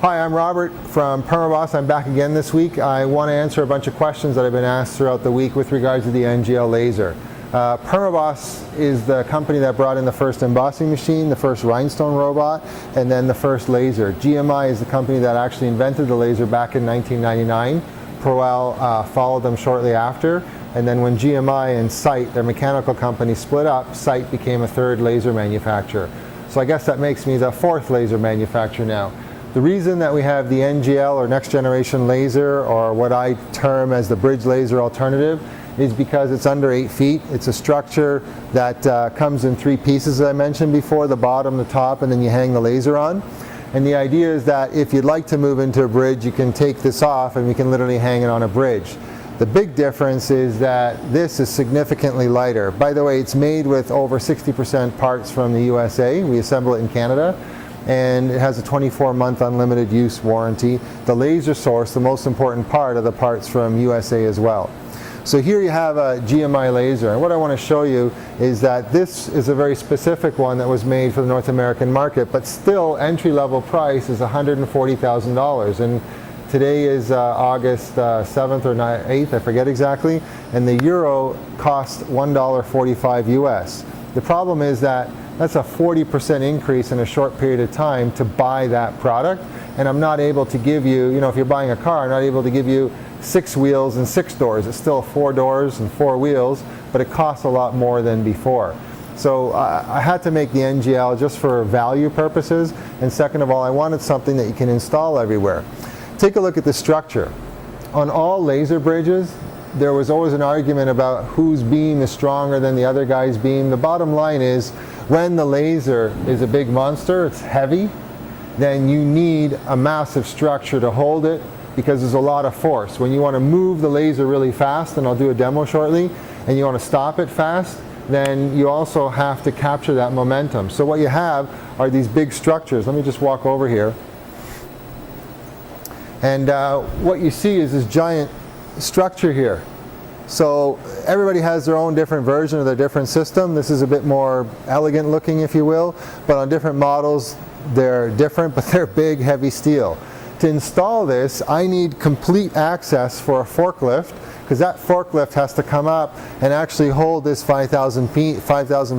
Hi, I'm Robert from Permaboss. I'm back again this week. I want to answer a bunch of questions that I've been asked throughout the week with regards to the NGL laser. Permaboss is the company that brought in the first embossing machine, the first rhinestone robot, and then the first laser. GMI is the company that actually invented the laser back in 1999. Proel followed them shortly after, and then when GMI and Sight, their mechanical company, split up, Sight became a third laser manufacturer. So I guess that makes me the fourth laser manufacturer now. The reason that we have the NGL, or next generation laser, or what I term as the bridge laser alternative, is because it's under 8 feet. It's a structure that comes in 3 pieces, as I mentioned before: the bottom, the top, and then you hang the laser on. And the idea is that if you'd like to move into a bridge, you can take this off and we can literally hang it on a bridge. The big difference is that this is significantly lighter. By the way, it's made with over 60% parts from the USA. We assemble it in Canada, and it has a 24-month unlimited use warranty. The laser source, the most important part, of the parts from USA as well. So here you have a GMI laser, and what I want to show you is that this is a very specific one that was made for the North American market, but still entry-level price is $140,000. And today is August 7th or 8th, I forget exactly, and the euro cost $1.45 US. The problem is that that's a 40% increase in a short period of time to buy that product, and I'm not able to give you, if you're buying a car, I'm not able to give you 6 wheels and 6 doors. It's still 4 doors and 4 wheels, but it costs a lot more than before. So I had to make the NGL just for value purposes, and second of all, I wanted something that you can install everywhere. Take a look at the structure. On all laser bridges, there was always an argument about whose beam is stronger than the other guy's beam. The bottom line is, when the laser is a big monster, it's heavy, then you need a massive structure to hold it, because there's a lot of force. When you want to move the laser really fast, and I'll do a demo shortly, and you want to stop it fast, then you also have to capture that momentum. So what you have are these big structures. Let me just walk over here. And what you see is this giant structure here. So everybody has their own different version of their different system. This is a bit more elegant looking, if you will, but on different models they're different, but they're big, heavy steel. To install this, I need complete access for a forklift, because that forklift has to come up and actually hold this 5,000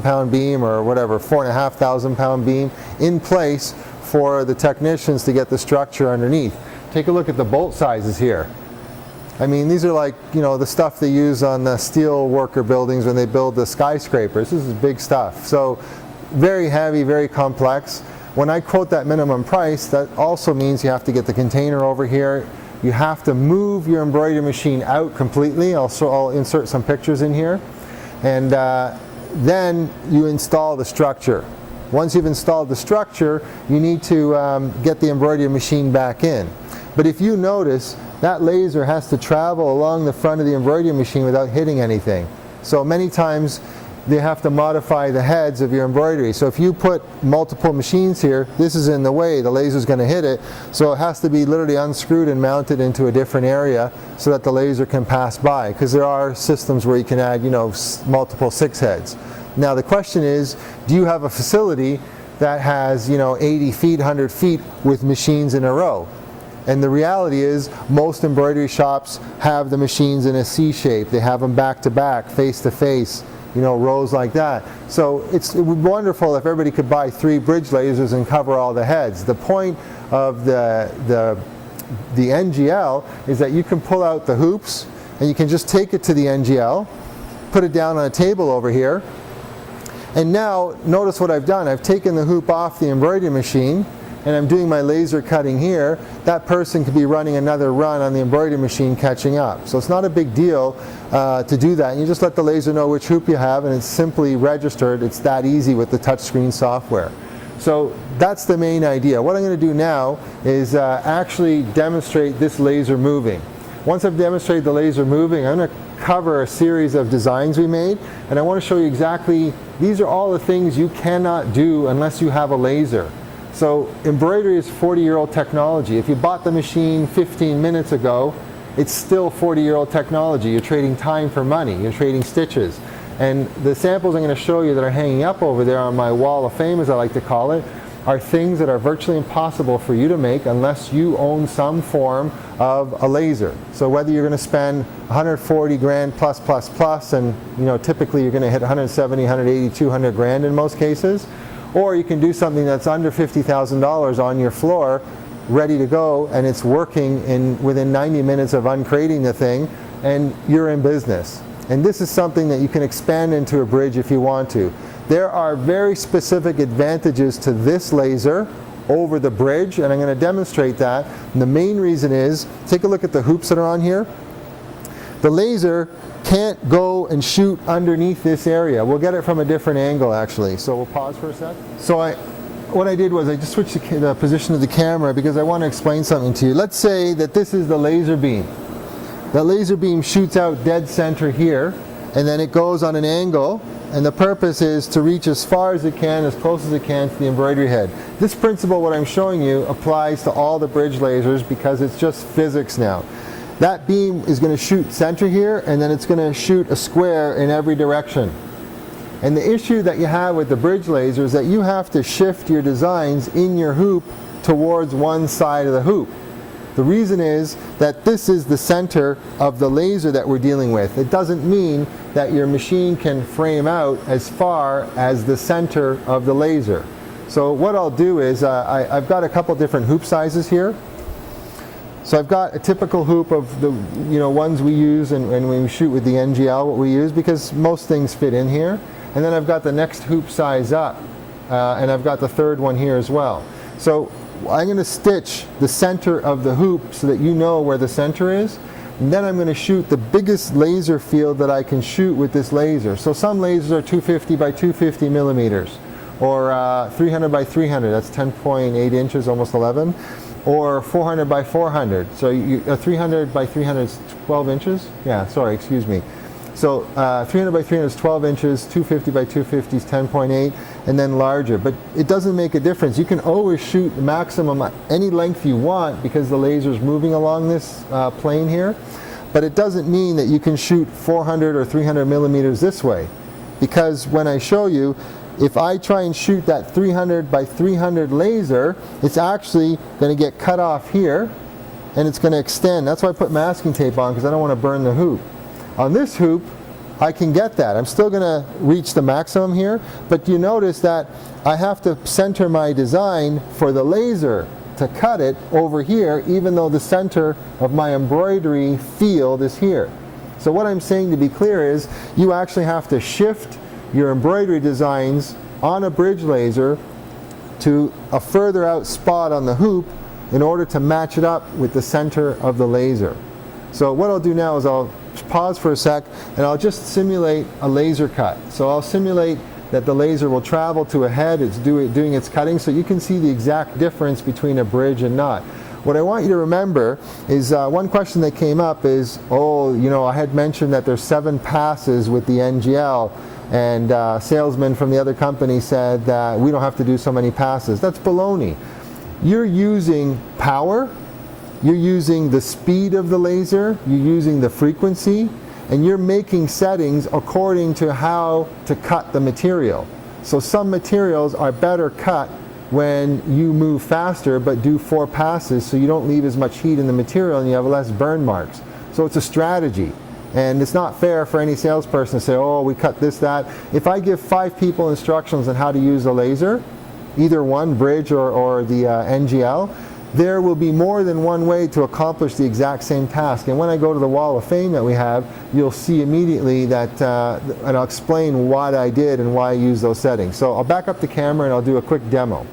pound beam, or whatever, 4,500 pound beam in place for the technicians to get the structure underneath. Take a look at the bolt sizes here. I mean, these are like, the stuff they use on the steel worker buildings when they build the skyscrapers. This is big stuff. So very heavy, very complex. When I quote that minimum price, that also means you have to get the container over here. You have to move your embroidery machine out completely. I'll insert some pictures in here. And then you install the structure. Once you've installed the structure, you need to get the embroidery machine back in. But if you notice, that laser has to travel along the front of the embroidery machine without hitting anything. So many times they have to modify the heads of your embroidery. So if you put multiple machines here, this is in the way, the laser is going to hit it. So it has to be literally unscrewed and mounted into a different area so that the laser can pass by. Because there are systems where you can add, multiple 6 heads. Now the question is, do you have a facility that has, 80 feet, 100 feet with machines in a row? And the reality is, most embroidery shops have the machines in a C shape. They have them back to back, face to face, rows like that. So it would be wonderful if everybody could buy 3 bridge lasers and cover all the heads. The point of the NGL is that you can pull out the hoops and you can just take it to the NGL, put it down on a table over here, and now notice what I've done. I've taken the hoop off the embroidery machine and I'm doing my laser cutting here. That person could be running another run on the embroidery machine catching up. So it's not a big deal to do that. And you just let the laser know which hoop you have, and it's simply registered. It's that easy with the touchscreen software. So that's the main idea. What I'm going to do now is actually demonstrate this laser moving. Once I've demonstrated the laser moving, I'm going to cover a series of designs we made, and I want to show you exactly, these are all the things you cannot do unless you have a laser. So embroidery is 40-year-old technology. If you bought the machine 15 minutes ago, it's still 40-year-old technology. You're trading time for money. You're trading stitches. And the samples I'm going to show you that are hanging up over there on my wall of fame, as I like to call it, are things that are virtually impossible for you to make unless you own some form of a laser. So whether you're going to spend 140 grand plus plus plus, and typically you're going to hit 170, 180, 200 grand in most cases, or you can do something that's under $50,000 on your floor, ready to go, and it's working within 90 minutes of uncrating the thing, and you're in business. And this is something that you can expand into a bridge if you want to. There are very specific advantages to this laser over the bridge, and I'm going to demonstrate that. And the main reason is, take a look at the hoops that are on here. The laser can't go and shoot underneath this area. We'll get it from a different angle actually. So we'll pause for a sec. So what I did was I just switched the position of the camera because I want to explain something to you. Let's say that this is the laser beam. The laser beam shoots out dead center here, and then it goes on an angle, and the purpose is to reach as far as it can, as close as it can to the embroidery head. This principle, what I'm showing you, applies to all the bridge lasers because it's just physics now. That beam is going to shoot center here, and then it's going to shoot a square in every direction. And the issue that you have with the bridge laser is that you have to shift your designs in your hoop towards one side of the hoop. The reason is that this is the center of the laser that we're dealing with. It doesn't mean that your machine can frame out as far as the center of the laser. So what I'll do is I've got a couple different hoop sizes here. So I've got a typical hoop of the ones we use and when we shoot with the NGL, what we use, because most things fit in here. And then I've got the next hoop size up, and I've got the third one here as well. So I'm going to stitch the center of the hoop so that you know where the center is. And then I'm going to shoot the biggest laser field that I can shoot with this laser. So some lasers are 250 by 250 millimeters, or 300 by 300, that's 10.8 inches, almost 11, or 400 by 400. So 300 by 300 is 12 inches? Yeah, sorry, excuse me. So 300 by 300 is 12 inches, 250 by 250 is 10.8, and then larger. But it doesn't make a difference. You can always shoot the maximum any length you want because the laser is moving along this plane here. But it doesn't mean that you can shoot 400 or 300 millimeters this way. Because when I show you, if I try and shoot that 300 by 300 laser, it's actually going to get cut off here, and it's going to extend. That's why I put masking tape on, because I don't want to burn the hoop. On this hoop, I can get that. I'm still going to reach the maximum here, but you notice that I have to center my design for the laser to cut it over here, even though the center of my embroidery field is here. So what I'm saying, to be clear, is you actually have to shift your embroidery designs on a bridge laser to a further out spot on the hoop in order to match it up with the center of the laser. So what I'll do now is I'll pause for a sec and I'll just simulate a laser cut. So I'll simulate that the laser will travel to a head, it's doing its cutting, so you can see the exact difference between a bridge and not. What I want you to remember is one question that came up is, I had mentioned that there's 7 passes with the NGL, and salesman from the other company said that we don't have to do so many passes. That's baloney. You're using power, you're using the speed of the laser, you're using the frequency, and you're making settings according to how to cut the material. So some materials are better cut when you move faster but do 4 passes, so you don't leave as much heat in the material and you have less burn marks. So it's a strategy. And it's not fair for any salesperson to say, oh, we cut this, that. If I give 5 people instructions on how to use a laser, either one, bridge or the NGL, there will be more than one way to accomplish the exact same task. And when I go to the Wall of Fame that we have, you'll see immediately that, and I'll explain what I did and why I use those settings. So I'll back up the camera and I'll do a quick demo.